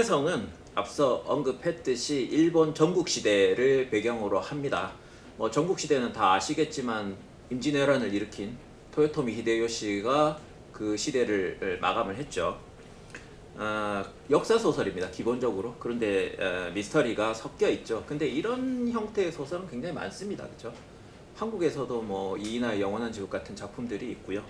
흑내성은 앞서 언급했듯이 일본 전국시대를 배경으로 합니다. 뭐 전국시대는 다 아시겠지만 임진왜란을 일으킨 토요토미 히데요시가 그 시대를 마감을 했죠. 역사소설입니다, 기본적으로. 그런데 미스터리가 섞여 있죠. 근데 이런 형태의 소설은 굉장히 많습니다. 그렇죠? 한국에서도 뭐 이이나 영원한 지옥 같은 작품들이 있고요.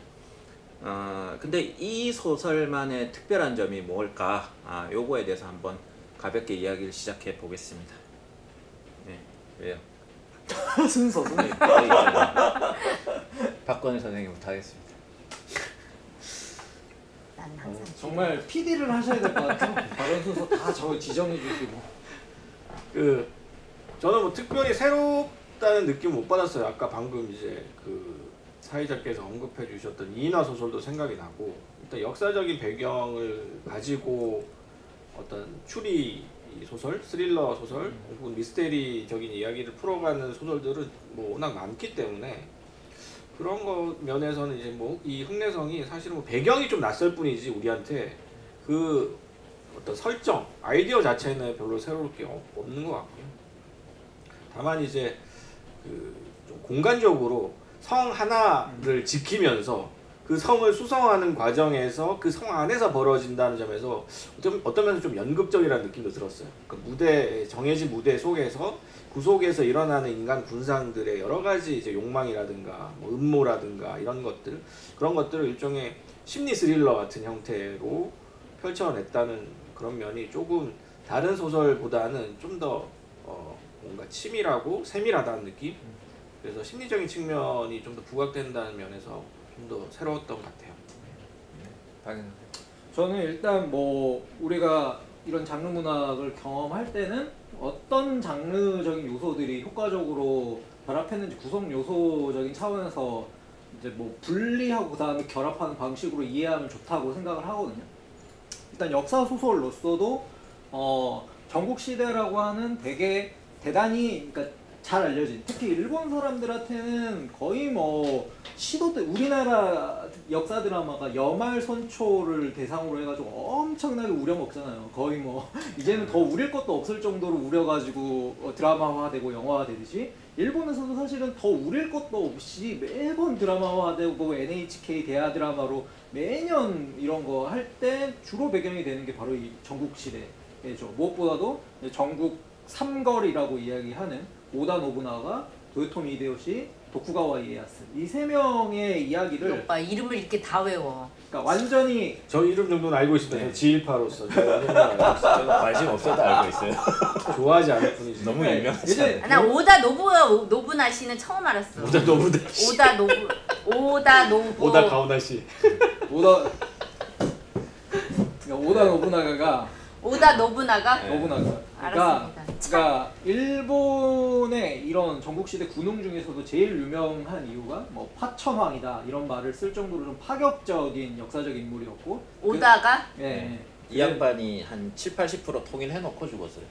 근데 이 소설만의 특별한 점이 뭘까? 요거에 대해서 한번 가볍게 이야기를 시작해 보겠습니다. 네, 왜요? 순서. 박건희 선생님부터 하겠습니다. 정말 PD를 하셔야 될 것 같아요. 발언 순서 다 지정해 주시고. 저는 뭐 특별히 새롭다는 느낌 못 받았어요. 아까 방금 이제 그 사회자께서 언급해 주셨던 이인화 소설도 생각이 나고, 일단 역사적인 배경을 가지고 어떤 추리 소설, 스릴러 소설, 혹은 미스테리적인 이야기를 풀어가는 소설들은 뭐 워낙 많기 때문에 그런 거 면에서는 이제 뭐 이 흑내성이 사실은 뭐 배경이 좀 낯설 뿐이지 우리한테 그 어떤 설정, 아이디어 자체는 별로 새로울 게 없는 것 같고요. 다만 이제 그 좀 공간적으로 성 하나를 지키면서 그 성을 수성하는 과정에서 그 성 안에서 벌어진다는 점에서 어떤 면에서 좀 연극적이라는 느낌도 들었어요. 그 무대, 정해진 무대 속에서 그 속에서 일어나는 인간 군상들의 여러 가지 이제 욕망이라든가 뭐 음모라든가 이런 것들, 그런 것들을 일종의 심리 스릴러 같은 형태로 펼쳐냈다는 그런 면이 조금 다른 소설보다는 좀 더 뭔가 치밀하고 세밀하다는 느낌? 그래서 심리적인 측면이 좀 더 부각된다는 면에서 좀 더 새로웠던 것 같아요. 저는 일단 뭐 우리가 이런 장르 문학을 경험할 때는 어떤 장르적인 요소들이 효과적으로 결합했는지 구성 요소적인 차원에서 이제 뭐 분리하고 그다음에 결합하는 방식으로 이해하면 좋다고 생각을 하거든요. 일단 역사 소설로서도 전국 시대라고 하는 되게 대단히 그러니까 잘 알려진, 특히 일본 사람들한테는 거의 뭐 시도때 우리나라 역사 드라마가 여말선초를 대상으로 해가지고 엄청나게 우려먹잖아요. 거의 뭐 이제는 더 우릴 것도 없을 정도로 우려가지고 드라마화되고 영화화되듯이 일본에서도 사실은 더 우릴 것도 없이 매번 드라마화되고 NHK 대하 드라마로 매년 이런 거 할 때 주로 배경이 되는 게 바로 이 전국시대죠. 무엇보다도 전국 삼걸이라고 이야기하는 오다 노부나가, 도요토미 히데요시, 도쿠가와 이에야스, 이 세 명의 이야기를 오빠 이름을 이렇게 다 외워. 그러니까 완전히 저 이름 정도는 알고 있습니다. 네. 지일파로서 저는 관심 없어도 알고 있어요. 좋아하지 않을 뿐이지. 너무 유명하지 않아요? 나 오다 노부나 씨는 처음 알았어. 오다 노부나 씨. 오다 가오나 씨. 오다 노부나가가 오다 노부나가? 노부나가. 알았습니다. 그러니까 일본의 이런 전국시대 군웅 중에서도 제일 유명한 이유가 뭐 파천왕이다 이런 말을 쓸 정도로 좀 파격적인 역사적 인물이었고, 오다가? 이 양반이 한 70~80% 통일해놓고 죽었어요.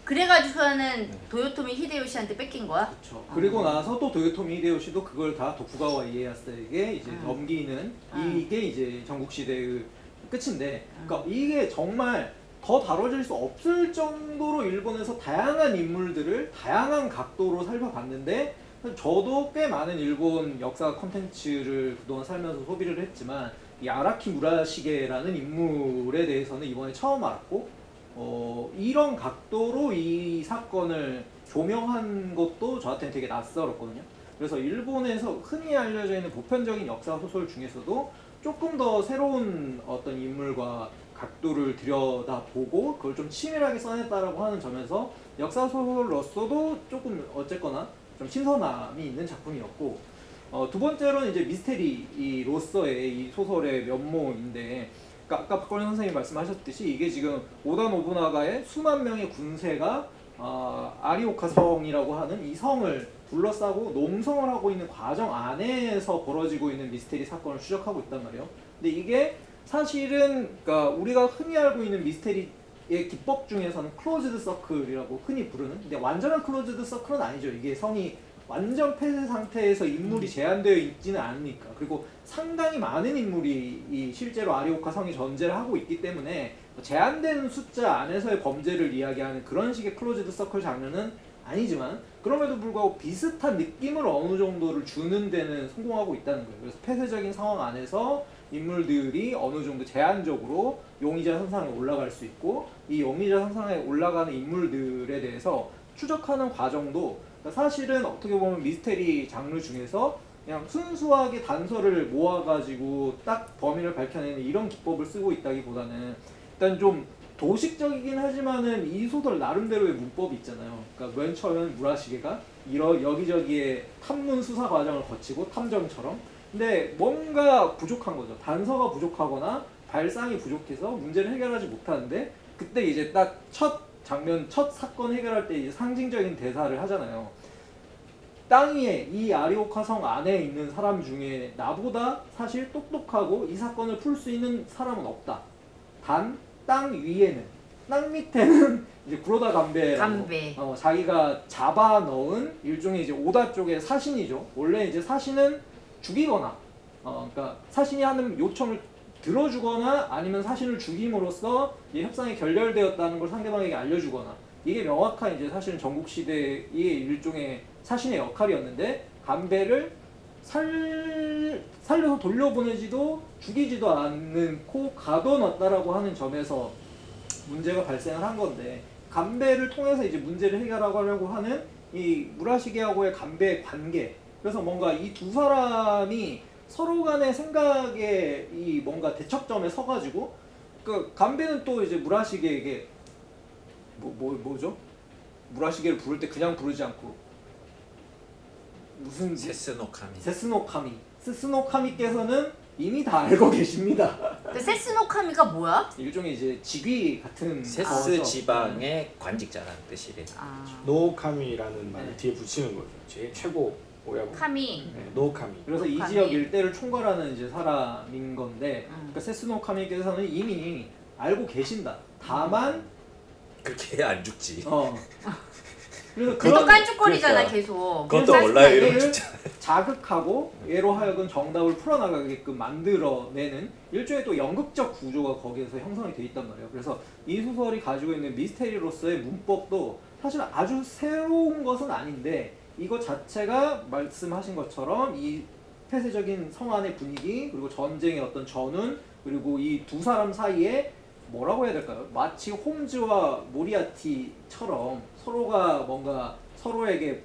그래가지고는 도요토미 히데요시한테 뺏긴 거야? 그렇죠. 그리고 나서 또 도요토미 히데요시도 그걸 다 도쿠가와 이에야스에게 이제 넘기는 이게 이제 전국시대의 끝인데, 그러니까 이게 정말 더 다뤄질 수 없을 정도로 일본에서 다양한 인물들을 다양한 각도로 살펴봤는데, 저도 꽤 많은 일본 역사 콘텐츠를 그동안 살면서 소비를 했지만 이 아라키 무라시게라는 인물에 대해서는 이번에 처음 알았고, 이런 각도로 이 사건을 조명한 것도 저한테는 되게 낯설었거든요. 그래서 일본에서 흔히 알려져 있는 보편적인 역사 소설 중에서도 조금 더 새로운 어떤 인물과 각도를 들여다보고 그걸 좀 치밀하게 써냈다라고 하는 점에서 역사 소설로서도 조금 어쨌거나 좀 신선함이 있는 작품이었고, 두 번째로는 이제 미스테리로서의 이 소설의 면모인데, 그러니까 아까 박건희 선생님이 말씀하셨듯이 이게 지금 오다 노부나가의 수만 명의 군세가 아리오카 성이라고 하는 이 성을 둘러싸고 농성을 하고 있는 과정 안에서 벌어지고 있는 미스테리 사건을 추적하고 있단 말이에요. 근데 이게 사실은 그러니까 우리가 흔히 알고 있는 미스테리의 기법 중에서는 클로즈드 서클이라고 흔히 부르는, 근데 완전한 클로즈드 서클은 아니죠. 이게 성이 완전 폐쇄 상태에서 인물이 제한되어 있지는 않으니까. 그리고 상당히 많은 인물이 이 실제로 아리오카 성에 전제를 하고 있기 때문에 제한된 숫자 안에서의 범죄를 이야기하는 그런 식의 클로즈드 서클 장르는 아니지만 그럼에도 불구하고 비슷한 느낌을 어느 정도를 주는 데는 성공하고 있다는 거예요. 그래서 폐쇄적인 상황 안에서 인물들이 어느 정도 제한적으로 용의자 선상에 올라갈 수 있고 이 용의자 선상에 올라가는 인물들에 대해서 추적하는 과정도 사실은 어떻게 보면 미스테리 장르 중에서 그냥 순수하게 단서를 모아가지고 딱 범인을 밝혀내는 이런 기법을 쓰고 있다기보다는 일단 좀 도식적이긴 하지만은 이 소설 나름대로의 문법이 있잖아요. 그러니까 맨 처음엔 무라시게가 여기저기에 탐문 수사 과정을 거치고 탐정처럼 근데 뭔가 부족한 거죠. 단서가 부족하거나 발상이 부족해서 문제를 해결하지 못하는데 그때 이제 딱 첫 장면, 첫 사건 해결할 때 이제 상징적인 대사를 하잖아요. 땅 위에 이 아리오카 성 안에 있는 사람 중에 나보다 사실 똑똑하고 이 사건을 풀 수 있는 사람은 없다. 단 땅 위에는 땅 밑에는 이제 구로다 간베라고 자기가 잡아 넣은 일종의 이제 오다 쪽의 사신이죠. 원래 이제 사신은 죽이거나 그러니까 사신이 하는 요청을 들어주거나 아니면 사신을 죽임으로써 이 협상이 결렬되었다는 걸 상대방에게 알려주거나 이게 명확한 이제 사실은 전국시대의 일종의 사신의 역할이었는데 간베를 살려서 돌려보내지도 죽이지도 않고 가둬놨다라고 하는 점에서 문제가 발생을 한 건데 간베를 통해서 이제 문제를 해결하려고 하는 이 무라시게하고의 간베의 관계 그래서 뭔가 이 두 사람이 서로 간의 생각에 이 뭔가 대척점에 서가지고 그 간베는 또 이제 무라시게에게 뭐죠? 무라시게를 부를 때 그냥 부르지 않고 무슨 세스노카미께서는 이미 다 알고 계십니다. 근데 세스노카미가 뭐야? 일종의 이제 직위 같은 세스 지방의 관직자라는 뜻이래. 노카미라는 말을 뒤에 붙이는 거죠. 제일 최고 오야부. 카미. 네, 노카미. 그래서 이 지역 일대를 총괄하는 이제 사람인 건데 그러니까 세스노카미께서는 이미 알고 계신다. 다만 그렇게 안 죽지. 그래서 그것도 깐죽거리잖아 그러니까. 계속. 그것도 몰라요 이런 얘를 진짜. 자극하고 얘로 하여금 정답을 풀어나가게끔 만들어내는 일종의 또 연극적 구조가 거기에서 형성이 돼 있단 말이에요. 그래서 이 소설이 가지고 있는 미스테리로서의 문법도 사실 아주 새로운 것은 아닌데 이것 자체가 말씀하신 것처럼 이 폐쇄적인 성 안의 분위기 그리고 전쟁의 어떤 전운 그리고 이 두 사람 사이에 뭐라고 해야 될까요? 마치 홈즈와 모리아티처럼 서로가 뭔가 서로에게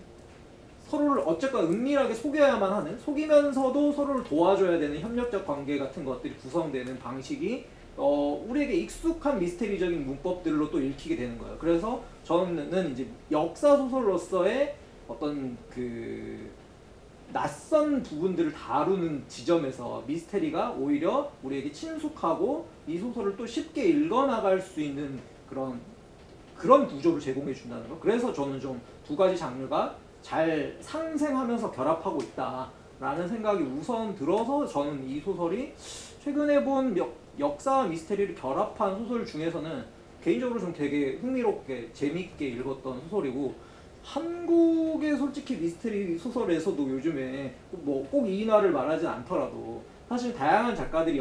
서로를 어쨌건 은밀하게 속여야만 하는 속이면서도 서로를 도와줘야 되는 협력적 관계 같은 것들이 구성되는 방식이 우리에게 익숙한 미스테리적인 문법들로 또 읽히게 되는 거예요. 그래서 저는 이제 역사 소설로서의 어떤 그 낯선 부분들을 다루는 지점에서 미스테리가 오히려 우리에게 친숙하고 이 소설을 또 쉽게 읽어나갈 수 있는 그런 구조를 제공해 준다는 거. 그래서 저는 좀 두 가지 장르가 잘 상생하면서 결합하고 있다라는 생각이 우선 들어서 저는 이 소설이 최근에 본 역사와 미스테리를 결합한 소설 중에서는 개인적으로 좀 되게 흥미롭게 재밌게 읽었던 소설이고 한국의 솔직히 미스테리 소설에서도 요즘에 뭐 꼭 이인화를 말하진 않더라도 사실 다양한 작가들이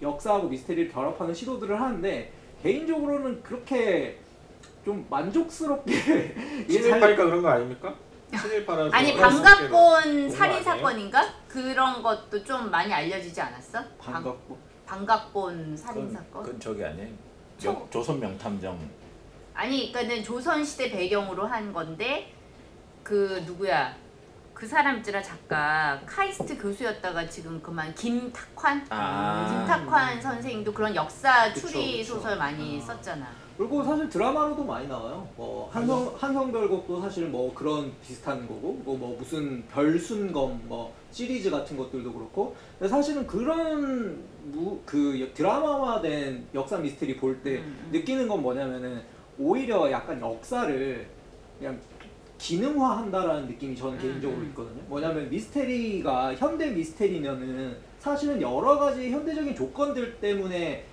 역사하고 미스테리를 결합하는 시도들을 하는데 개인적으로는 그렇게 좀 만족스럽게 친일파니까 그런 거 아닙니까? 친일파라서 아니 반갑본 살인 사건인가? 그런 것도 좀 많이 알려지지 않았어? 반갑본 살인 사건? 그건 저기 아니에요. 저- 조선 명탐정. 아니 그러니까는 조선시대 배경으로 한 건데 그 누구야? 그 사람 있잖아 작가 카이스트 교수였다가 지금 그만 김탁환 선생님도 그런 역사 추리 그쵸. 소설 많이 썼잖아. 그리고 사실 드라마로도 많이 나와요. 뭐 한성별곡도 사실 뭐 그런 비슷한 거고, 뭐 무슨 별순검 뭐 시리즈 같은 것들도 그렇고. 근데 사실은 그런 그 드라마화된 역사 미스테리 볼 때 느끼는 건 뭐냐면은 오히려 약간 역사를 그냥 기능화한다라는 느낌이 저는 개인적으로 있거든요. 뭐냐면 미스테리가 현대 미스테리면은 사실은 여러 가지 현대적인 조건들 때문에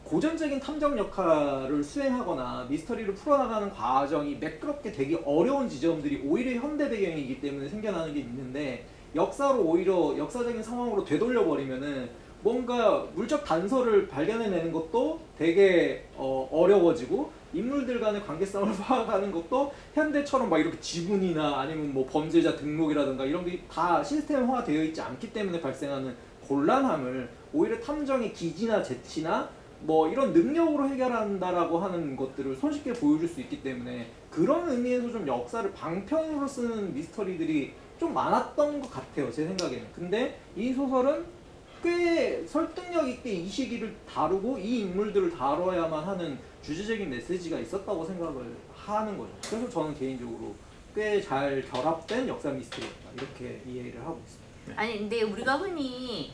고전적인 탐정 역할을 수행하거나 미스터리를 풀어나가는 과정이 매끄럽게 되기 어려운 지점들이 오히려 현대 배경이기 때문에 생겨나는 게 있는데 역사로 오히려 역사적인 상황으로 되돌려버리면은 뭔가 물적 단서를 발견해내는 것도 되게 어려워지고 인물들 간의 관계성을 파악하는 것도 현대처럼 막 이렇게 지분이나 아니면 뭐 범죄자 등록이라든가 이런 게 다 시스템화 되어 있지 않기 때문에 발생하는 곤란함을 오히려 탐정의 기지나 재치나 뭐 이런 능력으로 해결한다라고 하는 것들을 손쉽게 보여줄 수 있기 때문에 그런 의미에서 좀 역사를 방편으로 쓰는 미스터리들이 좀 많았던 것 같아요, 제 생각에는. 근데 이 소설은 꽤 설득력 있게 이 시기를 다루고 이 인물들을 다뤄야만 하는 주제적인 메시지가 있었다고 생각을 하는 거죠. 그래서 저는 개인적으로 꽤 잘 결합된 역사 미스터리였다 이렇게 이해를 하고 있습니다. 아니 근데 우리가 흔히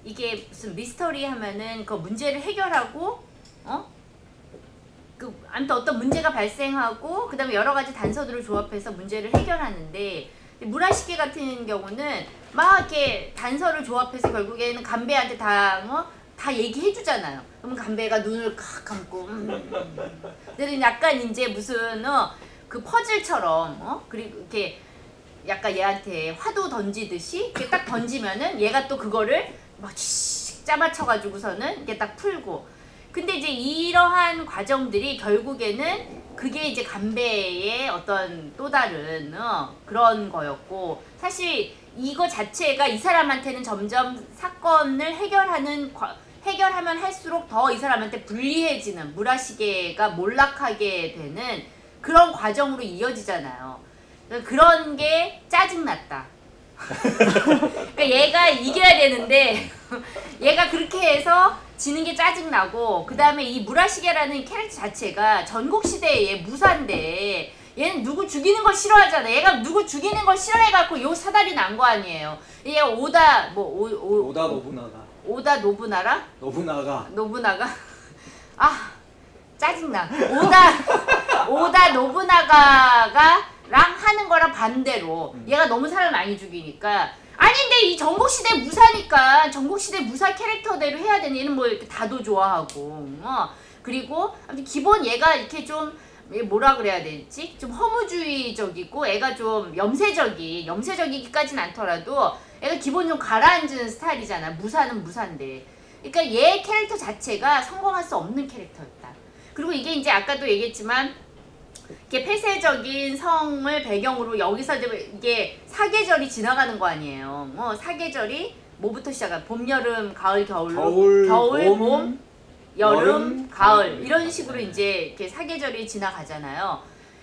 이게 무슨 미스터리 하면은 그 문제를 해결하고 그 아무튼 어떤 문제가 발생하고 그다음에 여러 가지 단서들을 조합해서 문제를 해결하는데 무라시게 같은 경우는 막 이렇게 단서를 조합해서 결국에는 간배한테 다 얘기해 주잖아요. 그럼 간배가 눈을 칵 감고 근데 약간 이제 무슨 그 퍼즐처럼 그리고 이렇게 약간 얘한테 화도 던지듯이 이렇게 딱 던지면은 얘가 또 그거를 막 짜맞춰가지고서는 이게 딱 풀고. 근데 이제 이러한 과정들이 결국에는 그게 이제 간배의 어떤 또 다른 그런 거였고, 사실 이거 자체가 이 사람한테는 점점 사건을 해결하면 할수록 더 이 사람한테 불리해지는, 무라시게가 몰락하게 되는 그런 과정으로 이어지잖아요. 그런 게 짜증났다. 그러니까 얘가 이겨야 되는데 얘가 그렇게 해서 지는 게 짜증나고, 그 다음에 이 무라시게라는 캐릭터 자체가 전국시대의 무사인데 얘는 누구 죽이는 걸 싫어하잖아. 얘가 누구 죽이는 걸 싫어해갖고 요 사달이 난 거 아니에요. 얘가 오다 노부나가 아 짜증나. 오다 노부나가가 랑 하는 거랑 반대로 얘가 너무 사람 많이 죽이니까, 아닌데 이 전국시대 무사니까 전국시대 무사 캐릭터대로 해야 되는, 얘는 뭐 이렇게 다도 좋아하고 그리고 아무튼 기본 얘가 이렇게 좀 뭐라 그래야 되지? 좀 허무주의적이고 애가 좀 염세적이기까지는 않더라도 애가 기본 좀 가라앉은 스타일이잖아. 무사는 무사인데. 그러니까 얘 캐릭터 자체가 성공할 수 없는 캐릭터였다. 그리고 이게 이제 아까도 얘기했지만 이게 폐쇄적인 성을 배경으로 여기서 이게 사계절이 지나가는 거 아니에요. 사계절이 뭐부터 시작해? 봄, 여름, 가을, 겨울, 봄, 여름, 가을 이런 식으로 이제 이렇게 사계절이 지나가잖아요.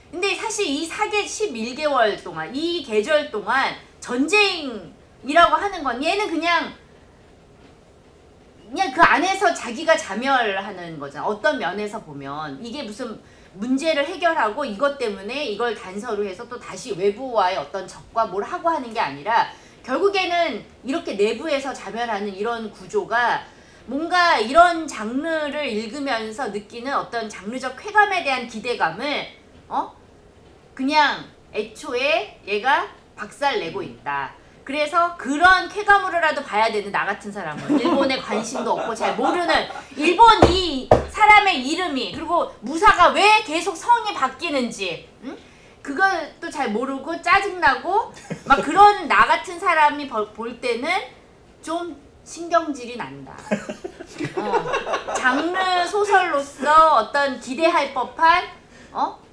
근데 사실 이 11개월 동안, 이 계절 동안 전쟁이라고 하는 건 얘는 그냥 그 안에서 자기가 자멸하는 거잖아. 어떤 면에서 보면 이게 무슨 문제를 해결하고 이것 때문에 이걸 단서로 해서 또 다시 외부와의 어떤 적과 뭘 하고 하는 게 아니라 결국에는 이렇게 내부에서 자멸하는 이런 구조가 뭔가 이런 장르를 읽으면서 느끼는 어떤 장르적 쾌감에 대한 기대감을 그냥 애초에 얘가 박살내고 있다. 그래서 그런 쾌감으로라도 봐야 되는 나 같은 사람은, 일본에 관심도 없고 잘 모르는, 일본 이 사람의 이름이 그리고 무사가 왜 계속 성이 바뀌는지 그것도 잘 모르고 짜증나고 막 그런 나 같은 사람이 볼 때는 좀 신경질이 난다. 장르 소설로서 어떤 기대할 법한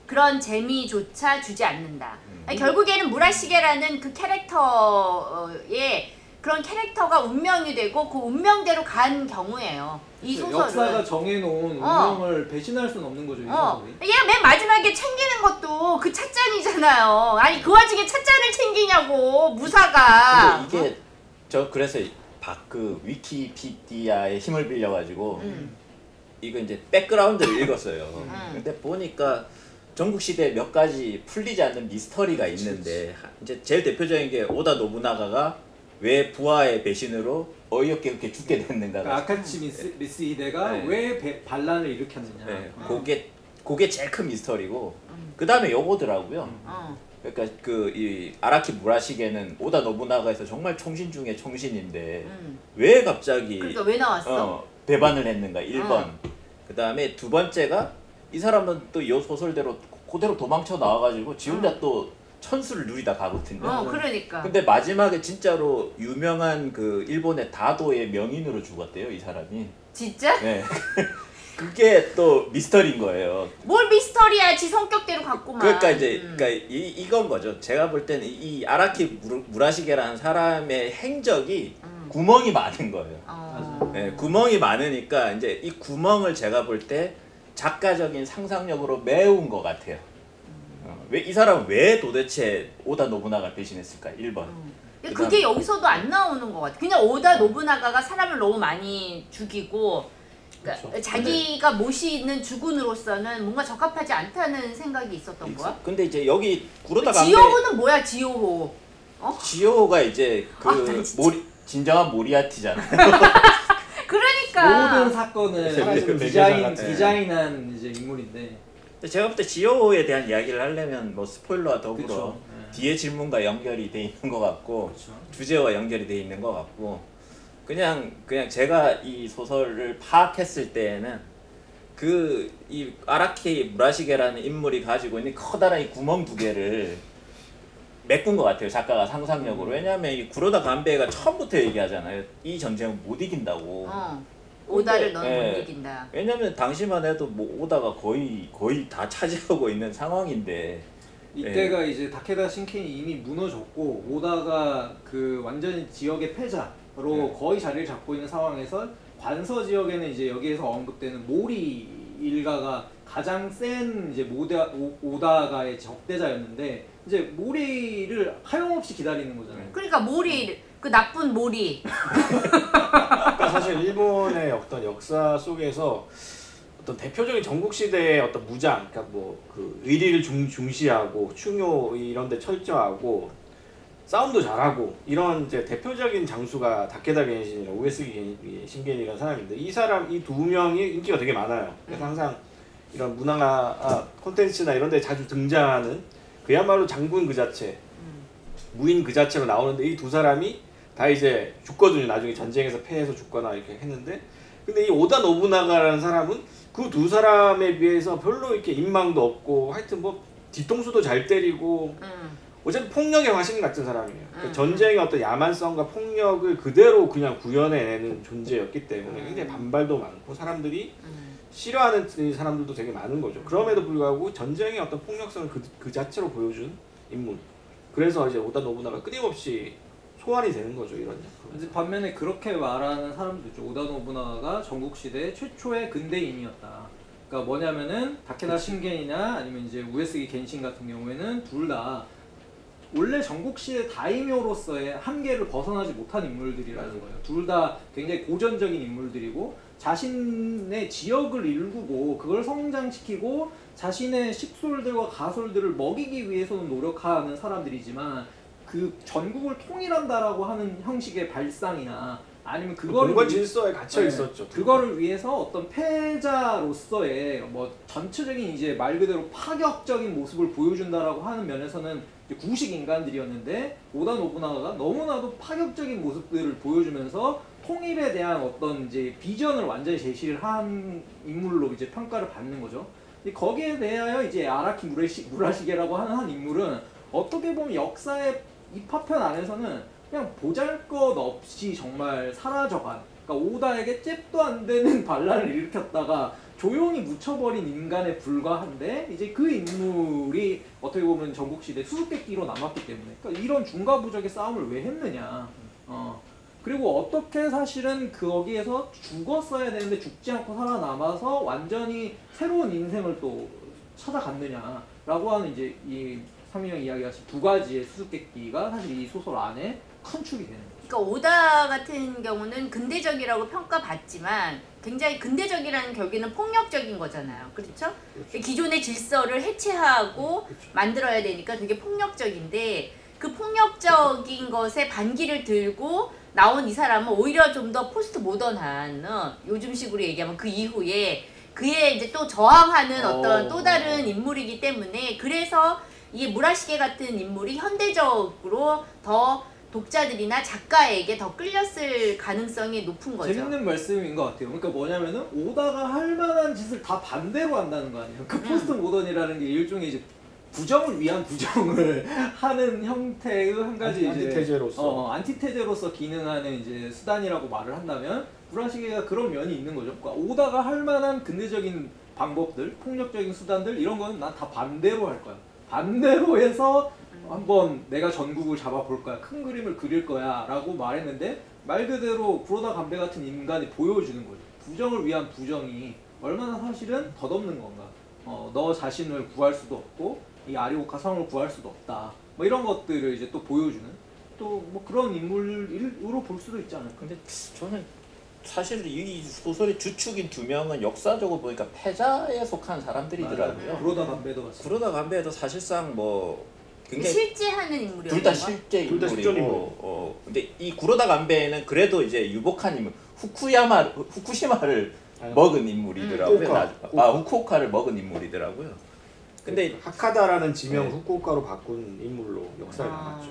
그런 재미조차 주지 않는다. 결국에는 무라시게라는 그 캐릭터의 그런 캐릭터가 운명이 되고 그 운명대로 간 경우예요. 이 소설은. 역사가 정해놓은 운명을 배신할 수는 없는 거죠, 이 소설이. 얘가 맨 마지막에 챙기는 것도 그 찻잔이잖아요. 아니 그 와중에 찻잔을 챙기냐고 무사가. 근데 이게 그래서 그 위키피디아의 힘을 빌려가지고 이거 이제 백그라운드를 읽었어요. 근데 보니까 전국시대 몇 가지 풀리지 않는 미스터리가 있는데, 이제 제일 대표적인 게 오다 노부나가가 왜 부하의 배신으로 어이없게 그렇게 죽게 됐는가. 그러니까 아카치 미스 히데가 왜 반란을 일으켰느냐. 그게 제일 큰 미스터리고, 그 다음에 요거더라고요. 그러니까 이 아라키 무라시게는 오다 노부나가에서 정말 총신 중에 총신인데 왜 갑자기 그러니까 왜 나왔어? 배반을 했는가 1번. 그 다음에 두 번째가 이 사람은 또 이 소설대로 그대로 도망쳐 나와가지고 지 혼자 또 천수를 누리다 가거든요. 그러니까. 근데 마지막에 진짜로 유명한 그 일본의 다도의 명인으로 죽었대요, 이 사람이. 진짜? 네. 그게 또 미스터리인 거예요. 뭘 미스터리야? 지 성격대로 갔구만. 그러니까 이제 그러니까 이건 거죠. 제가 볼 때는 이 아라키 무라시게라는 사람의 행적이 구멍이 많은 거예요. 네, 구멍이 많으니까 이제 이 구멍을 제가 볼 때 작가적인 상상력으로 메운 것 같아요. 왜 이 사람은 왜 도대체 오다 노부나가를 배신했을까? 1번. 그게 여기서도 안 나오는 것 같아. 그냥 오다 노부나가가 사람을 너무 많이 죽이고, 그러니까 그렇죠. 자기가 모시는 주군으로서는 뭔가 적합하지 않다는 생각이 있었던 거야. 근데 이제 여기 구로다 간베 지오호는 뭐야, 지오호? 지오호가 이제 그 난 진짜. 진정한 모리아티잖아요. 그러니까. 모든 사건을 그 디자인한 이제 인물인데. 제가 볼 때 지오호에 대한 이야기를 하려면 뭐 스포일러와 더불어 그쵸. 뒤에 질문과 연결이 돼 있는 것 같고 그쵸. 주제와 연결이 돼 있는 것 같고 그냥 제가 이 소설을 파악했을 때에는 그 이 아라키 무라시게라는 인물이 가지고 있는 커다란 이 구멍 두 개를 메꾼 것 같아요, 작가가 상상력으로. 왜냐하면 이 구로다 간베가 처음부터 얘기하잖아요. 이 전쟁은 못 이긴다고. 오다를 너는 네. 못 이긴다. 왜냐면 당시만 해도 뭐 오다가 거의 다 차지하고 있는 상황인데. 이때가 이제 다케다 신켄이 이미 무너졌고 오다가 그 완전히 지역의 패자로 거의 자리를 잡고 있는 상황에서 관서 지역에는 이제 여기에서 언급되는 모리 일가가 가장 센 이제 오다가의 적대자였는데 이제 모리를 하염없이 기다리는 거잖아요. 그러니까 모리, 그 나쁜 모리. 그러니까 사실 일본의 어떤 역사 속에서 어떤 대표적인 전국 시대의 어떤 무장, 그러니까 뭐 그 의리를 중시하고 충효 이런 데 철저하고 싸움도 잘하고 이런 이제 대표적인 장수가 다케다 겐신이랑 우에스기 신겐이라는 사람인데 이 두 명이 인기가 되게 많아요. 그래서 항상 이런 문화 콘텐츠나 이런 데 자주 등장하는 그야말로 장군 그 자체, 무인 그 자체로 나오는데 이 두 사람이 다 이제 죽거든요. 나중에 전쟁에서 패해서 죽거나 이렇게 했는데 근데 이 오다 노부나가라는 사람은 그 두 사람에 비해서 별로 이렇게 인망도 없고 하여튼 뭐 뒤통수도 잘 때리고 어쨌든 폭력의 화신 같은 사람이에요. 그러니까 전쟁의 어떤 야만성과 폭력을 그대로 그냥 구현해내는 존재였기 때문에 굉장히 반발도 많고 사람들이 싫어하는 사람들도 되게 많은 거죠. 그럼에도 불구하고 전쟁의 어떤 폭력성을 그 자체로 보여준 인물. 그래서 이제 오다 노부나가 끊임없이 소환이 되는 거죠, 이런 작품. 이제 반면에 그렇게 말하는 사람도 있죠. 오다 노부나가가 전국시대 최초의 근대인이었다. 그러니까 뭐냐면은 다케다 신겐이나 아니면 이제 우에스기 겐신 같은 경우에는 둘 다 원래 전국시대 다이묘로서의 한계를 벗어나지 못한 인물들이라는 거예요. 둘 다 굉장히 고전적인 인물들이고 자신의 지역을 일구고 그걸 성장시키고 자신의 식솔들과 가솔들을 먹이기 위해서는 노력하는 사람들이지만 그 전국을 통일한다라고 하는 형식의 발상이나 아니면 그거를 공간 질서에 갇혀 있었죠. 그거를 위해서 어떤 패자로서의 뭐 전체적인 이제 말 그대로 파격적인 모습을 보여준다라고 하는 면에서는 이제 구식 인간들이었는데 오다 노부나가가 너무나도 파격적인 모습들을 보여주면서 통일에 대한 어떤 이제 비전을 완전히 제시를 한 인물로 이제 평가를 받는 거죠. 거기에 대하여 이제 아라키 무라시게라고 하는 한 인물은 어떻게 보면 역사의 이 파편 안에서는 그냥 보잘것없이 정말 사라져간, 그러니까 오다에게 잽도 안 되는 반란을 일으켰다가 조용히 묻혀버린 인간에 불과한데 이제 그 인물이 어떻게 보면 전국시대 수수께끼로 남았기 때문에 그러니까 이런 중과부적의 싸움을 왜 했느냐. 그리고 어떻게 사실은 거기에서 죽었어야 되는데 죽지 않고 살아남아서 완전히 새로운 인생을 또 찾아갔느냐라고 하는 이제 이 삼인영 이야기같이 두 가지의 수수께끼가 사실 이 소설 안에 큰 축이 되는 거죠. 그러니까 오다 같은 경우는 근대적이라고 평가받지만 굉장히 근대적이라는 결국에는 폭력적인 거잖아요. 그렇죠? 기존의 질서를 해체하고 만들어야 되니까 되게 폭력적인데 그 폭력적인 것에 반기를 들고 나온 이 사람은 오히려 좀 더 포스트 모던한 요즘식으로 얘기하면 그 이후에 그에 이제 또 저항하는 어떤 또 다른 인물이기 때문에 그래서 이 무라시게 같은 인물이 현대적으로 더 독자들이나 작가에게 더 끌렸을 가능성이 높은 거죠. 재밌는 말씀인 것 같아요. 그러니까 뭐냐면은 오다가 할 만한 짓을 다 반대로 한다는 거 아니에요. 그 포스트 모던이라는 게 일종의 이제 부정을 위한 부정을 하는 형태의 한 가지 안티테제로서. 안티테제로서 기능하는 이제 수단이라고 말을 한다면 무라시게가 그런 면이 있는 거죠. 그러니까 오다가 할 만한 근대적인 방법들, 폭력적인 수단들 이런 거는 난 다 반대로 할 거야. 반대로 해서 한번 내가 전국을 잡아볼 거야. 큰 그림을 그릴 거야 라고 말했는데 말 그대로 구로다 간베 같은 인간이 보여주는 거죠. 부정을 위한 부정이 얼마나 사실은 덧없는 건가. 너 자신을 구할 수도 없고 이 아리오카 성을 구할 수도 없다. 뭐 이런 것들을 이제 또 보여주는 또 뭐 그런 인물으로 볼 수도 있지 않을까. 근데 저는 사실 이 소설의 주축인 두 명은 역사적으로 보니까 패자에 속한 사람들이더라고요. 구로다 간베도 맞습니다. 구로다 간베도 사실상 뭐 굉장히 실제 하는 인물이었던 둘 다 거야? 실제 둘다 실존 인물. 인물이고 근데 이 구로다 간베는 그래도 이제 유복한 인물 후쿠시마를 먹은 인물이더라고요. 후쿠오카를 먹은 인물이더라고요. 근데 하카다라는 지명 네. 후쿠오카로 바꾼 인물로 역사에 남았죠.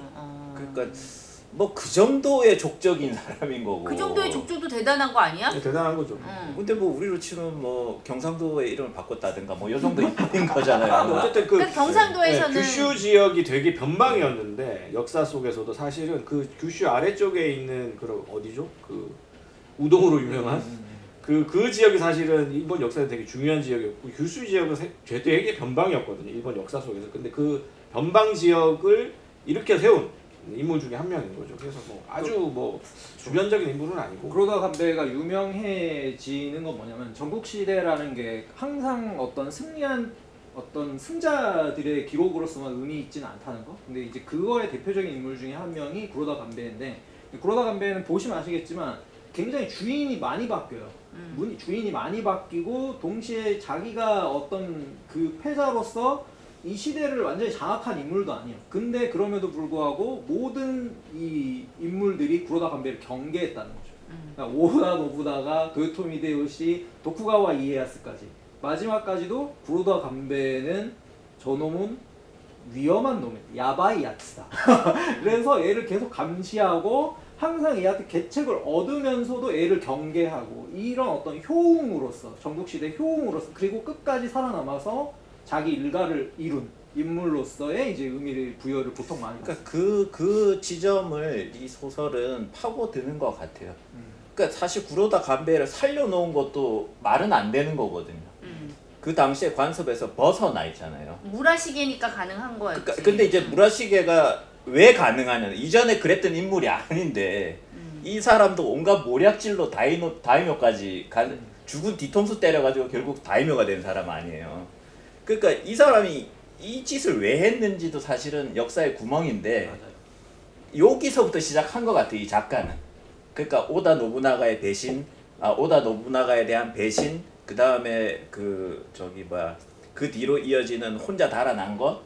그러니까 뭐 그 정도의 족적인 사람인 거고. 그 정도의 족조도 대단한 거 아니야? 네, 대단한 거죠. 근데 뭐 우리로 치면 뭐 경상도의 이름을 바꿨다든가 뭐 이 정도 있는 거잖아요. 어쨌든 그러니까 경상도에서는 규슈 지역이 되게 변방이었는데 역사 속에서도 사실은 그 규슈 아래쪽에 있는 그런 어디죠? 그 우동으로 유명한 그 지역이 사실은 일본 역사에 되게 중요한 지역이었고 규슈 지역은 되게 변방이었거든요. 일본 역사 속에서. 근데 그 변방 지역을 일으켜 세운 인물 중에 한 명인 거죠. 그래서 뭐 아주 뭐 주변적인 인물은 아니고. 구로다 간베가 유명해지는 건 뭐냐면 전국시대라는 게 항상 어떤 승리한 어떤 승자들의 기록으로서만 의미 있지는 않다는 거. 근데 이제 그거의 대표적인 인물 중에 한 명이 구로다 간베인데 구로다 간베는 보시면 아시겠지만 굉장히 주인이 많이 바뀌어요. 주인이 많이 바뀌고 동시에 자기가 어떤 그 패자로서 이 시대를 완전히 장악한 인물도 아니에요. 근데 그럼에도 불구하고 모든 이 인물들이 구로다 간베를 경계했다는 거죠. 그러니까 오다 노부나가, 도요토미 히데요시, 도쿠가와 이에야스까지 마지막까지도 구로다 간베는 저놈은 위험한 놈이다. 야바이 야츠다. 그래서 얘를 계속 감시하고 항상 얘한테 계책을 얻으면서도 얘를 경계하고 이런 어떤 효웅으로서 전국시대 효웅으로서 그리고 끝까지 살아남아서 자기 일가를 이룬 인물로서의 이제 의미를 부여를 보통 많이 그러니까 그 지점을 이 소설은 파고드는 것 같아요. 그러니까 사실 구로다 간베를 살려놓은 것도 말은 안 되는 거거든요. 그 당시에 관섭에서 벗어나 있잖아요. 무라시게니까 가능한 거였지. 그러니까 근데 이제 무라시게가 왜 가능하냐? 이전에 그랬던 인물이 아닌데 이 사람도 온갖 모략질로 다이묘까지 죽은 뒤통수 때려가지고 결국 다이묘가 된 사람 아니에요. 그러니까 이 사람이 이 짓을 왜 했는지도 사실은 역사의 구멍인데 맞아요. 여기서부터 시작한 것 같아요. 이 작가는. 그러니까 오다 노부나가의 배신, 오다 노부나가에 대한 배신, 그 다음에 그 뒤로 이어지는 혼자 달아난 것,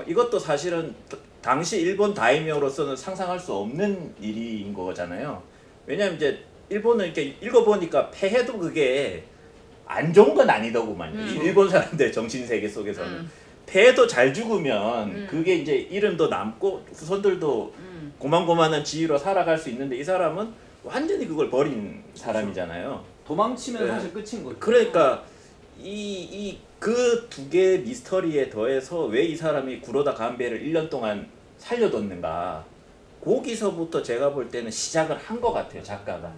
이것도 사실은 당시 일본 다이묘로서는 상상할 수 없는 일인 거잖아요. 왜냐면 이제 일본은 이렇게 읽어보니까 패해도 그게 안 좋은 건 아니더구만요. 일본 사람들 정신세계 속에서는. 패해도 잘 죽으면 그게 이제 이름도 남고 후손들도 고만고만한 지위로 살아갈 수 있는데 이 사람은 완전히 그걸 버린 사람이잖아요. 도망치면 네. 사실 끝인 거죠. 그러니까 그 두 개의 미스터리에 더해서 왜 이 사람이 구로다 간베를 1년 동안 살려뒀는가, 거기서부터 제가 볼 때는 시작을 한 것 같아요. 작가가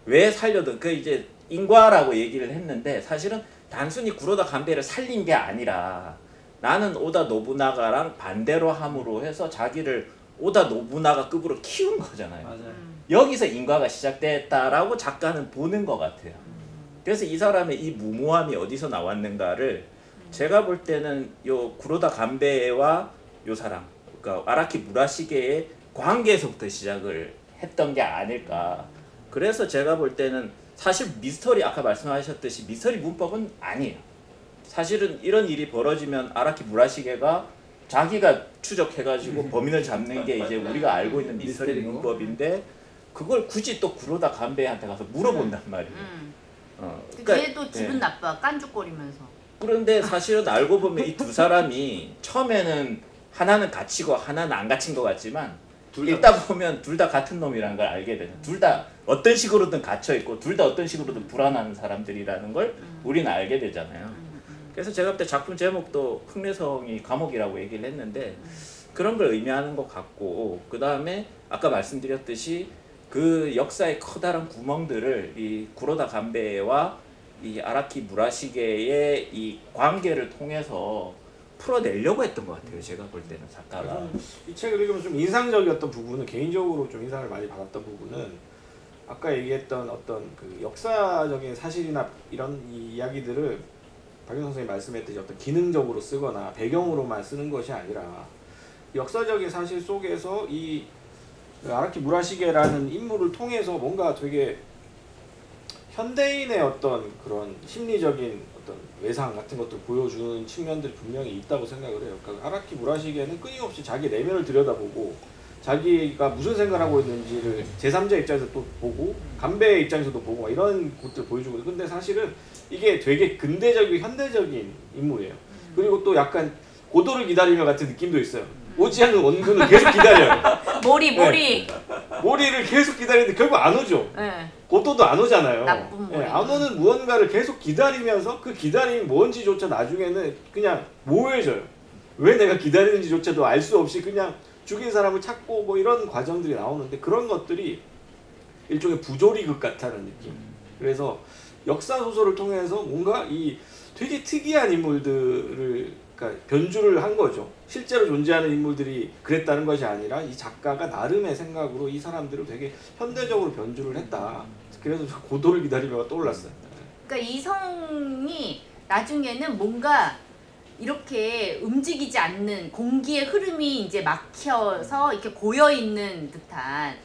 왜 살려둔, 그 이제 인과라고 얘기를 했는데 사실은 단순히 구로다 간베를 살린 게 아니라 나는 오다 노부나가랑 반대로 함으로 해서 자기를 오다 노부나가급으로 키운 거잖아요. 맞아요. 여기서 인과가 시작됐다라고 작가는 보는 것 같아요. 그래서 이 사람의 이 무모함이 어디서 나왔는가를 제가 볼 때는 요 구로다 간베와 요 사람, 그러니까 아라키 무라시게의 관계에서부터 시작을 했던 게 아닐까. 그래서 제가 볼 때는 사실 미스터리, 아까 말씀하셨듯이 미스터리 문법은 아니에요. 사실은 이런 일이 벌어지면 아라키 무라시게가 자기가 추적해가지고 범인을 잡는 게 이제 우리가 알고 있는 미스터리 미스터리고. 문법인데 그걸 굳이 또 구로다 간베한테 가서 물어본단 말이에요. 걔도 기분 나빠 깐죽거리면서. 그런데 사실은 알고 보면 이 두 사람이 처음에는 하나는 갇히고 하나는 안 갇힌 것 같지만 읽다 보면 둘 다 같은 놈이라는 걸 알게 되는, 둘 다 어떤 식으로든 갇혀 있고 둘 다 어떤 식으로든 불안한 사람들이라는 걸 우리는 알게 되잖아요. 그래서 제가 그때 작품 제목도 흑내성이 감옥이라고 얘기를 했는데 그런 걸 의미하는 것 같고, 그 다음에 아까 말씀드렸듯이 그 역사의 커다란 구멍들을 이 구로다 간베와 이 아라키 무라시게의 이 관계를 통해서 풀어내려고 했던 것 같아요. 제가 볼 때는 작가가. 이 책을 읽으면 좀 인상적이었던 부분은, 개인적으로 좀 인상을 많이 받았던 부분은 아까 얘기했던 어떤 그 역사적인 사실이나 이런 이야기들을 박윤 선생님이 말씀했듯이 어떤 기능적으로 쓰거나 배경으로만 쓰는 것이 아니라 역사적인 사실 속에서 이 아라키 무라시게라는 인물을 통해서 뭔가 되게 현대인의 어떤 그런 심리적인 어떤 외상 같은 것도 보여주는 측면들이 분명히 있다고 생각을 해요. 그러니까 아라키 무라시게는 끊임없이 자기 내면을 들여다보고 자기가 무슨 생각을 하고 있는지를 제3자 입장에서 또 보고 간베의 입장에서도 보고 이런 것들 보여주거든요. 근데 사실은 이게 되게 근대적이고 현대적인 인물이에요. 그리고 또 약간 고도를 기다리며 같은 느낌도 있어요. 오지 않는 원군을 계속 기다려요. 모리. 네. 모리를 계속 기다리는데 결국 안 오죠. 네. 고도도 안 오잖아요. 나쁜 모리. 네, 안 오는 무언가를 계속 기다리면서 그 기다림이 뭔지조차 나중에는 그냥 모호해져요. 왜 내가 기다리는지조차도 알 수 없이 그냥 죽인 사람을 찾고 뭐 이런 과정들이 나오는데, 그런 것들이 일종의 부조리극 같다는 느낌. 그래서 역사 소설을 통해서 뭔가 이 되게 특이한 인물들을 그러니까 변주를 한 거죠. 실제로 존재하는 인물들이 그랬다는 것이 아니라 이 작가가 나름의 생각으로 이 사람들을 되게 현대적으로 변주를 했다. 그래서 저 고도를 기다리며가 떠올랐어요. 그러니까 이성이 나중에는 뭔가 이렇게 움직이지 않는 공기의 흐름이 이제 막혀서 이렇게 고여 있는 듯한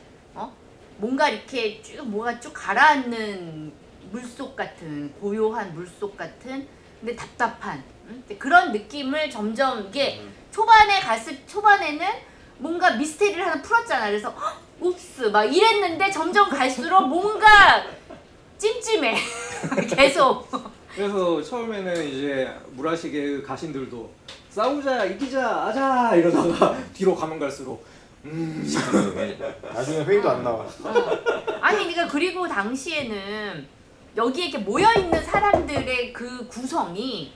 뭔가 이렇게 뭐가 쭉 가라앉는 물속 같은, 고요한 물속 같은, 근데 답답한 그런 느낌을 점점 이게 초반에는 뭔가 미스테리를 하나 풀었잖아. 그래서 옵스 막 이랬는데 점점 갈수록 뭔가 찜찜해. 계속. 그래서 처음에는 이제 무라시게 가신들도 싸우자, 이기자, 아자 이러다가 뒤로 가면 갈수록 나중에 회의도 안 나와. 아니 그러니까 그리고 당시에는 여기에 이렇게 모여 있는 사람들의 그 구성이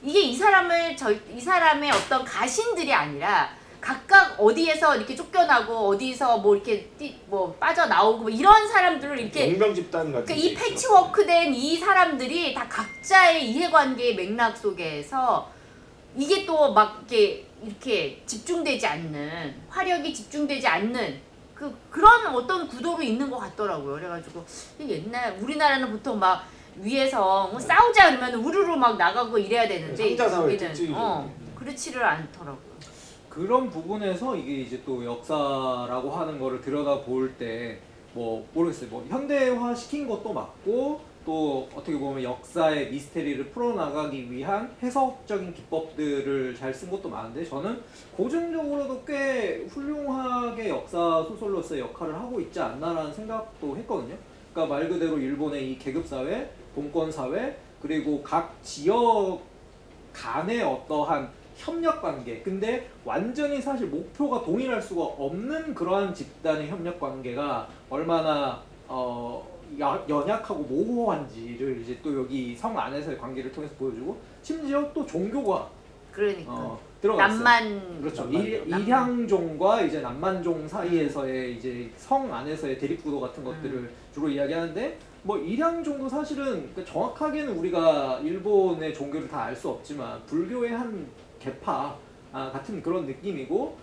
이게 이 사람의 어떤 가신들이 아니라 각각 어디에서 이렇게 쫓겨나고 어디서 뭐 이렇게 뭐 빠져나오고 뭐 이런 사람들을 이렇게 용병 집단 같은. 그러니까 이 패치워크된 이 사람들이 다 각자의 이해관계의 맥락 속에서 이게 또 막 이렇게 집중되지 않는, 화력이 집중되지 않는 그런 어떤 구도로 있는 것 같더라고요. 그래가지고 옛날 우리나라는 보통 막 위에서 뭐 싸우자 그러면 우르르 막 나가고 이래야 되는데 상자사회 특징이죠. 그렇지를 않더라고요. 그런 부분에서 이게 이제 또 역사라고 하는 거를 들여다볼 때 뭐 모르겠어요. 뭐 현대화 시킨 것도 맞고 또 어떻게 보면 역사의 미스테리를 풀어나가기 위한 해석적인 기법들을 잘 쓴 것도 많은데, 저는 고전적으로도 꽤 훌륭하게 역사 소설로서의 역할을 하고 있지 않나라는 생각도 했거든요. 그러니까 말 그대로 일본의 이 계급사회, 봉건사회, 그리고 각 지역 간의 어떠한 협력관계, 근데 완전히 사실 목표가 동일할 수가 없는 그러한 집단의 협력관계가 얼마나 연약하고 모호한지를 이제 또 여기 성 안에서의 관계를 통해서 보여주고, 심지어 또 종교가 그러니까 들어갔어요. 남만 그렇죠. 일향종과 이제 남만종 사이에서의 이제 성 안에서의 대립구도 같은 것들을 주로 이야기하는데, 뭐 일향종도 사실은 정확하게는 우리가 일본의 종교를 다 알 수 없지만 불교의 한 계파 같은 그런 느낌이고,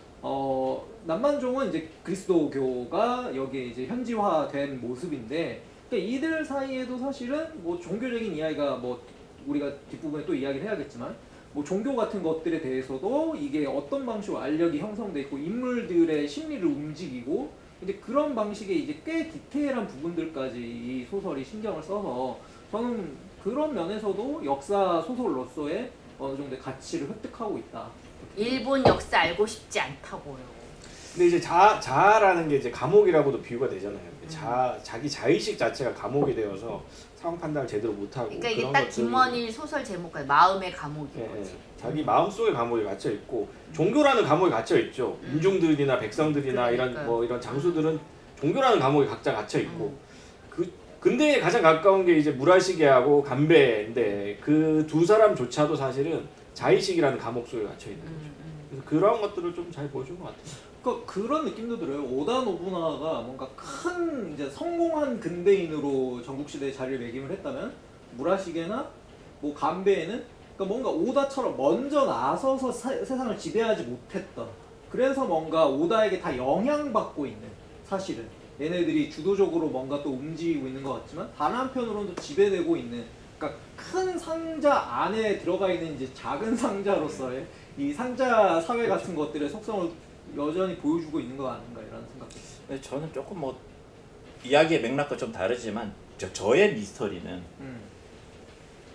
남만종은 이제 그리스도교가 여기에 이제 현지화된 모습인데, 그러니까 이들 사이에도 사실은 뭐 종교적인 이야기가 뭐 우리가 뒷부분에 또 이야기를 해야겠지만 뭐 종교 같은 것들에 대해서도 이게 어떤 방식으로 알력이 형성돼 있고 인물들의 심리를 움직이고, 근데 그런 방식의 이제 꽤 디테일한 부분들까지 이 소설이 신경을 써서 저는 그런 면에서도 역사 소설로서의 어느 정도의 가치를 획득하고 있다. 일본 역사 알고 싶지 않다고요. 근데 이제 자아라는 게 이제 감옥이라고도 비유가 되잖아요. 자기 자의식 자체가 감옥이 되어서 상황 판단을 제대로 못하고. 그러니까 이게 딱 김원일 소설 제목까지 마음의 감옥인 거지. 자기 마음속의 감옥에 갇혀 있고, 종교라는 감옥에 갇혀 있죠. 민중들이나 백성들이나 그러니까요. 이런 장수들은 종교라는 감옥에 각자 갇혀 있고, 근데 가장 가까운 게 이제 무라시게하고 간베인데 그 두 사람조차도 사실은 자의식이라는 감옥 속에 갇혀 있는 거죠. 그래서 그런 것들을 좀 잘 보여준 것 같아요. 그러니까 그런 느낌도 들어요. 오다 노부나가가 뭔가 큰 이제 성공한 근대인으로 전국시대에 자리를 매김을 했다면 무라시게나 뭐 간베에는 그러니까 뭔가 오다처럼 먼저 나서서 세상을 지배하지 못했던, 그래서 뭔가 오다에게 다 영향받고 있는, 사실은 얘네들이 주도적으로 뭔가 또 움직이고 있는 것 같지만 다른 한편으로는 또 지배되고 있는, 그러니까 큰 상자 안에 들어가 있는 이제 작은 상자로서의 이 상자 사회 같은 것들의 속성을 여전히 보여주고 있는 거 아닌가라는 생각이 들어요. 저는 조금 뭐 이야기의 맥락과 좀 다르지만 저의 미스터리는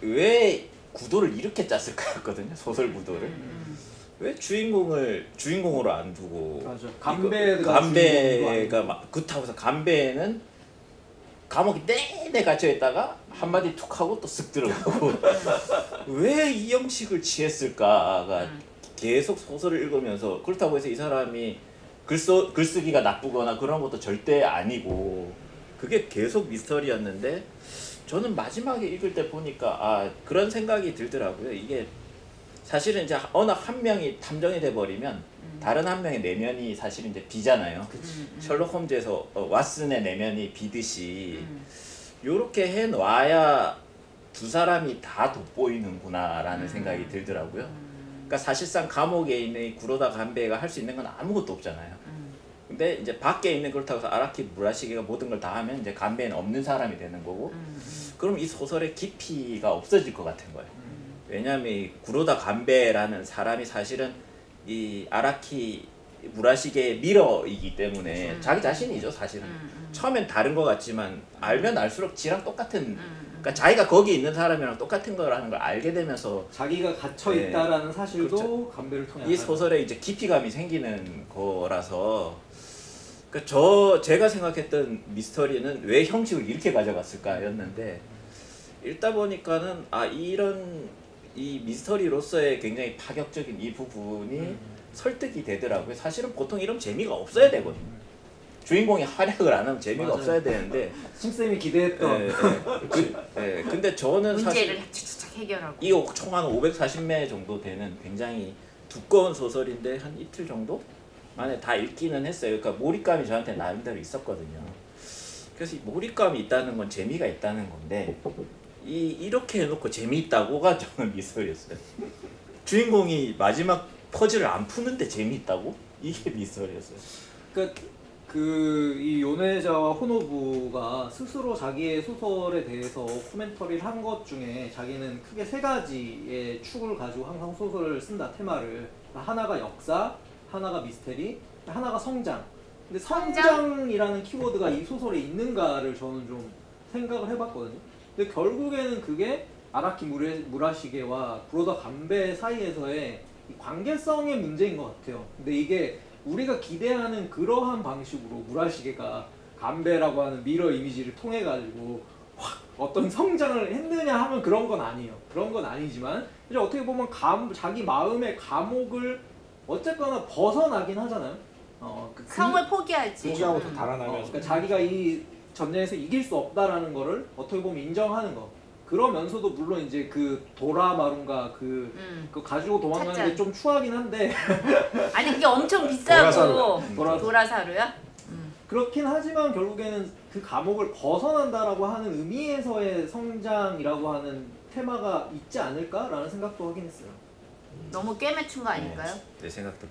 왜 구도를 이렇게 짰을까였거든요. 소설 구도를. 왜 주인공으로 안 두고. 맞아. 간베가 막 그렇다고 해서 간베는 감옥에 내내 갇혀 있다가 한마디 툭 하고 또 쓱 들어가고 왜 이 형식을 취했을까가 계속 소설을 읽으면서, 그렇다고 해서 이 사람이 글쓰기가 나쁘거나 그런 것도 절대 아니고 그게 계속 미스터리였는데, 저는 마지막에 읽을 때 보니까 그런 생각이 들더라고요. 이게 사실은 이제 어느 한 명이 탐정이 돼버리면 다른 한 명의 내면이 사실은 이제 비잖아요. 셜록 홈즈에서 왓슨의 내면이 비듯이 요렇게 해놔야 두 사람이 다 돋보이는구나라는 생각이 들더라고요. 그러니까 사실상 감옥에 있는 이 구로다 간베가 할 수 있는 건 아무것도 없잖아요. 근데 이제 밖에 있는, 그렇다고 해서 아라키 무라시게가 모든 걸 다 하면 이제 간베는 없는 사람이 되는 거고, 그럼 이 소설의 깊이가 없어질 것 같은 거예요. 왜냐하면 이 구로다 간베라는 사람이 사실은 이 아라키 무라시게의 미러이기 때문에 자기 자신이죠, 사실은. 처음엔 다른 것 같지만 알면 알수록 지랑 똑같은, 그러니까 자기가 거기 있는 사람이랑 똑같은 거라는 걸 알게 되면서 자기가 갇혀 있다라는 사실도 그렇죠. 간베를 통해 이 소설에 이제 깊이감이 생기는 거라서, 그러니까 제가 생각했던 미스터리는 왜 형식을 이렇게 가져갔을까였는데, 읽다 보니까는 이런 이 미스터리로서의 굉장히 파격적인 이 부분이 설득이 되더라고요. 사실은 보통 이런 재미가 없어야 되거든요. 주인공이 활약을 안 하면 재미가 맞아요. 없어야 되는데, 심쌤이 기대했던 근데 저는 문제를 사실 착착 해결하고. 이 총 한 540매 정도 되는 굉장히 두꺼운 소설인데 한 이틀 정도 만에 다 읽기는 했어요. 그러니까 몰입감이 저한테 나름대로 있었거든요. 그래서 이 몰입감이 있다는 건 재미가 있다는 건데, 이렇게 해놓고 재미있다고가 저는 미스터리였어요. 주인공이 마지막 퍼즐을 안 푸는데 재미있다고? 이게 미스터리였어요. 그러니까 이 요네자와 호노부가 스스로 자기의 소설에 대해서 코멘터리를 한 것 중에 자기는 크게 세 가지의 축을 가지고 항상 소설을 쓴다, 테마를. 하나가 역사, 하나가 미스테리, 하나가 성장. 근데 성장이라는 키워드가 이 소설에 있는가를 저는 좀 생각을 해봤거든요. 근데 결국에는 그게 아라키 무라시게와 구로다 간베 사이에서의 이 관계성의 문제인 것 같아요. 근데 이게 우리가 기대하는 그러한 방식으로 무라시게가 간베라고 하는 미러 이미지를 통해 가지고 확 어떤 성장을 했느냐 하면 그런 건 아니에요. 그런 건 아니지만 이제 어떻게 보면 자기 마음의 감옥을 어쨌거나 벗어나긴 하잖아요. 성을 포기하지. 포기하고 더 달아나면서. 그러니까 자기가 이 전쟁에서 이길 수 없다라는 거를 어떻게 보면 인정하는 거. 그러면서도 물론 이제 그 도라마룬가 그거 가지고 도망가는 게 좀 추하긴 한데 아니 그게 엄청 비싸고. 도라사루야? 그렇긴 하지만 결국에는 그 감옥을 벗어난다라고 하는 의미에서의 성장이라고 하는 테마가 있지 않을까라는 생각도 하긴 했어요. 너무 꿰매춘 거 아닐까요? 내 생각도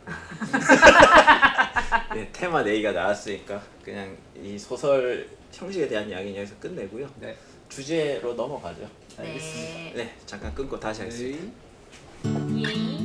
네, 테마 내기가 나왔으니까 그냥 이 소설 형식에 대한 이야기는 여기서 끝내고요. 네. 주제로 넘어가죠. 네. 네, 잠깐 끊고 다시 하겠습니다. 네. 예.